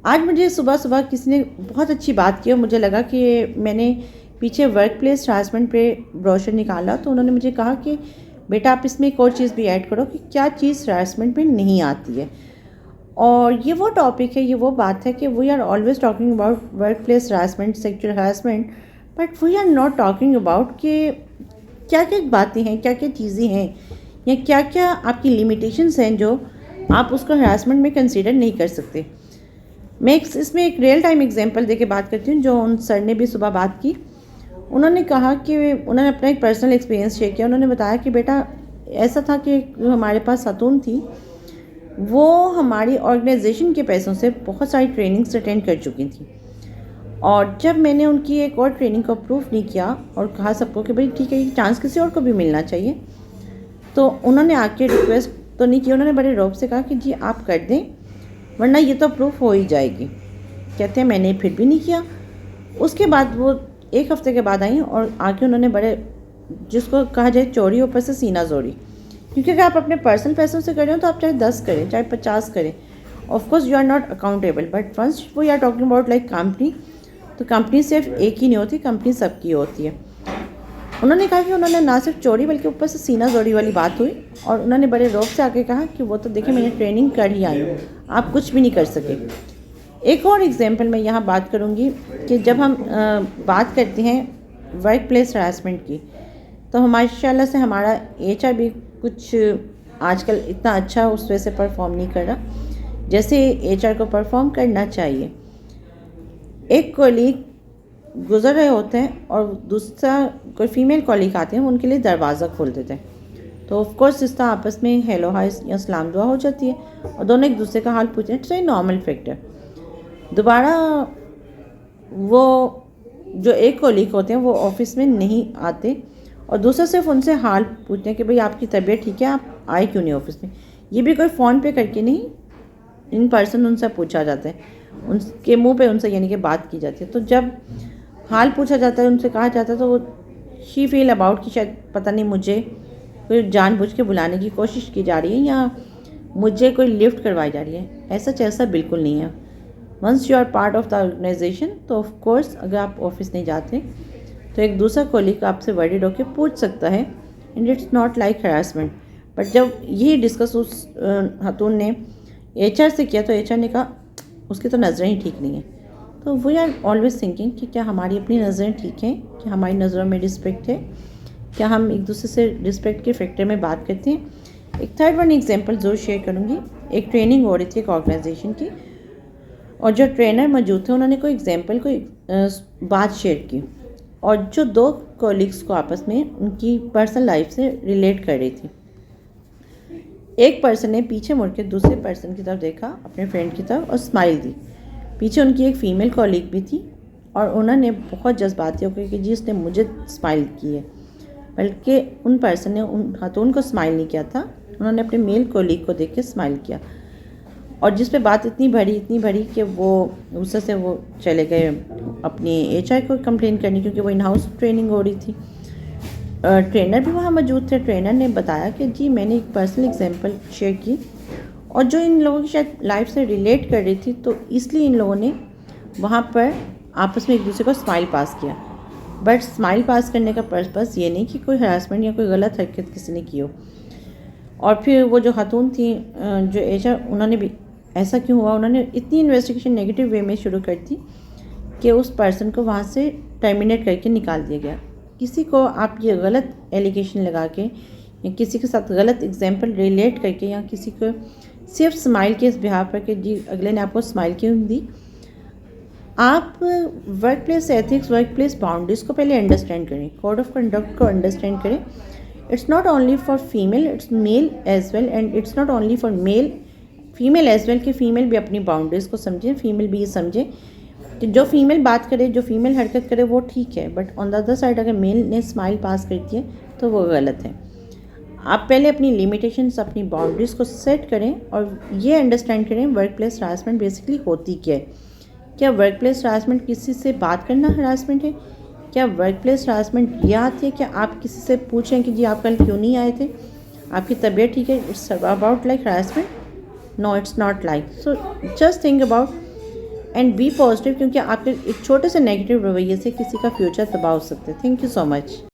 आज मुझे सुबह-सुबह किसी ने बहुत अच्छी बात की और मुझे लगा कि मैंने पीछे वर्क प्लेस हरासमेंट पे ब्रोशर निकाला, तो उन्होंने मुझे कहा कि बेटा आप इसमें एक और चीज़ भी ऐड करो कि क्या चीज़ हरासमेंट में नहीं आती है। और ये वो टॉपिक है, ये वो बात है कि we are always talking about workplace harassment, sexual harassment, but we are not talking about कि क्या-क्या बातें हैं, क्या-क्या चीज़ें हैं या क्या-क्या आपकी लिमिटेशंस हैं जो आप उसको हरासमेंट में कंसीडर नहीं कर सकते। मैं इसमें एक रियल टाइम एग्जांपल देके बात करती हूँ, जो उन सर ने भी सुबह बात की। उन्होंने कहा कि उन्होंने अपना एक पर्सनल एक्सपीरियंस शेयर किया। उन्होंने बताया कि बेटा ऐसा था कि जो हमारे पास खातून थी, वो हमारी ऑर्गेनाइजेशन के पैसों से बहुत सारी ट्रेनिंग्स अटेंड कर चुकी थी, और जब मैंने उनकी एक और ट्रेनिंग को अप्रूव नहीं किया और कहा सबको कि भाई ठीक है, ये चांस किसी और को भी मिलना चाहिए, तो उन्होंने आके रिक्वेस्ट तो नहीं की, उन्होंने बड़े रौब से कहा कि जी आप कर दें, वरना ये तो अप्रूव हो ही जाएगी। कहते हैं मैंने फिर भी नहीं किया। उसके बाद वो 1 हफ़्ते के बाद आई और आके उन्होंने बड़े, जिसको कहा जाए चोरी ऊपर से सीना जोड़ी, क्योंकि अगर आप अपने पर्सनल पैसों से कर रहे हो तो आप चाहे 10 करें चाहे 50 करें, of course you are not accountable, but once we are talking about like company, तो कंपनी सिर्फ एक ही नहीं होती, कंपनी सबकी होती है। उन्होंने कहा कि उन्होंने ना सिर्फ चोरी बल्कि ऊपर से सीना जोड़ी वाली बात हुई, और उन्होंने बड़े रौब से आके कहा कि वो तो देखिए मैंने ट्रेनिंग कर ही आई हूँ, आप कुछ भी नहीं कर सके। एक और एग्जांपल मैं यहाँ बात करूँगी कि जब हम बात करते हैं वर्क प्लेस हरासमेंट की, तो माशाल्लाह से हमारा एचआर भी कुछ आजकल इतना अच्छा उस वजह से परफॉर्म नहीं कर रहा जैसे एचआर को परफॉर्म करना चाहिए। एक कॉलीग गुजर रहे होते हैं और दूसरा कोई फीमेल कॉलीग आते हैं, उनके लिए दरवाज़ा खोल देते हैं, तो ऑफ कोर्स इस तरह आपस में हेलो हाय या सलाम दुआ हो जाती है और दोनों एक दूसरे का हाल पूछते हैं। It's a normal factor. दोबारा वो जो एक कॉलीग होते हैं वो ऑफिस में नहीं आते और दूसरा सिर्फ उनसे हाल पूछते हैं कि भाई आपकी तबीयत ठीक है, आप आए क्यों नहीं ऑफिस में। ये भी कोई फ़ोन पे करके नहीं, इन पर्सन उनसे पूछा जाता है, उनके मुंह पे उनसे यानी कि बात की जाती है। तो जब हाल पूछा जाता है, उनसे कहा जाता है, तो वो शी फील अबाउट कि शायद पता नहीं मुझे कोई जानबूझ के बुलाने की कोशिश की जा रही है या मुझे कोई लिफ्ट करवाई जा रही है। ऐसा बिल्कुल नहीं है। Once you are part of the organisation, तो ऑफ कोर्स अगर आप ऑफिस नहीं जाते तो एक दूसरा कॉलीग आपसे वर्डिड होकर पूछ सकता है, and it's not like harassment. But जब ये डिस्कस उस खातून ने एचआर से किया, तो एचआर ने कहा उसकी तो नज़रें ही ठीक नहीं है। तो वी आर ऑलवेज थिंकिंग कि क्या हमारी अपनी नज़रें ठीक हैं, क्या हमारी नज़रों में रिस्पेक्ट है, क्या हम एक दूसरे से रिस्पेक्ट के फैक्टर में बात करते हैं। एक थर्ड वन एग्जांपल ज़रूर शेयर करूँगी। एक ट्रेनिंग हो रही थी एक ऑर्गेनाइजेशन की, और जो ट्रेनर मौजूद थे उन्होंने कोई एग्जांपल कोई बात शेयर की, और जो दो कॉलीग्स को आपस में उनकी पर्सनल लाइफ से रिलेट कर रही थी। एक पर्सन ने पीछे मुड़ के दूसरे पर्सन की तरफ देखा, अपने फ्रेंड की तरफ, और स्माइल दी। पीछे उनकी एक फ़ीमेल कॉलीग भी थी और उन्होंने बहुत जज्बाती होकर कि जी उसने मुझे स्माइल की है, बल्कि उन पर्सन ने उन खातून को स्माइल नहीं किया था, उन्होंने अपने मेल कॉलीग को देख के स्माइल किया, और जिस पे बात इतनी भरी कि वो उससे से वो चले गए अपनी एचआर को कंप्लेन करनी, क्योंकि वो इन हाउस ट्रेनिंग हो रही थी। ट्रेनर भी वहाँ मौजूद थे। ट्रेनर ने बताया कि जी मैंने एक पर्सनल एग्जांपल शेयर की और जो इन लोगों की शायद लाइफ से रिलेट कर रही थी, तो इसलिए इन लोगों ने वहाँ पर आपस में एक दूसरे को स्माइल पास किया। बट स्माइल पास करने का पर्पस ये नहीं कि कोई हरासमेंट या कोई गलत हरकत किसी ने की हो। और फिर वो जो खातून थी जो एचआर, उन्होंने भी ऐसा क्यों हुआ, उन्होंने इतनी इन्वेस्टिगेशन नेगेटिव वे में शुरू कर दी कि उस पर्सन को वहाँ से टर्मिनेट करके निकाल दिया गया। किसी को आप ये गलत एलिगेशन लगा के या किसी के साथ गलत एग्जांपल रिलेट करके या किसी को सिर्फ स्माइल के इस बिहार पर कि जी अगले ने आपको स्माइल क्यों दी। आप workplace ethics, workplace boundaries को पहले अंडरस्टैंड करें, कोड ऑफ कंडक्ट को अंडरस्टैंड करें। It's not only for female, it's male as well, and it's not only for male, female as well कि फ़ीमेल भी अपनी बाउंड्रीज़ को समझें। फीमेल भी ये समझे कि जो फीमेल बात करे, जो फीमेल हरकत करे वो ठीक है, but on the other side अगर मेल ने स्माइल पास कर दी है तो वो गलत है। आप पहले अपनी लिमिटेशंस, अपनी बाउंड्रीज़ को सेट करें और ये अंडरस्टैंड करें वर्क प्लेस हरासमेंट बेसिकली होती क्या है। क्या वर्क प्लेस हरासमेंट किसी से बात करना हरासमेंट है? क्या वर्क प्लेस हरासमेंट यह आती है कि आप किसी से पूछें कि जी आप कल क्यों नहीं आए थे, आपकी तबीयत ठीक है? It's about like harassment? No, it's not like. So just think about and be positive, क्योंकि आपके एक छोटे से नेगेटिव रवैये से किसी का फ्यूचर तबाह हो सकता है। Thank you so much.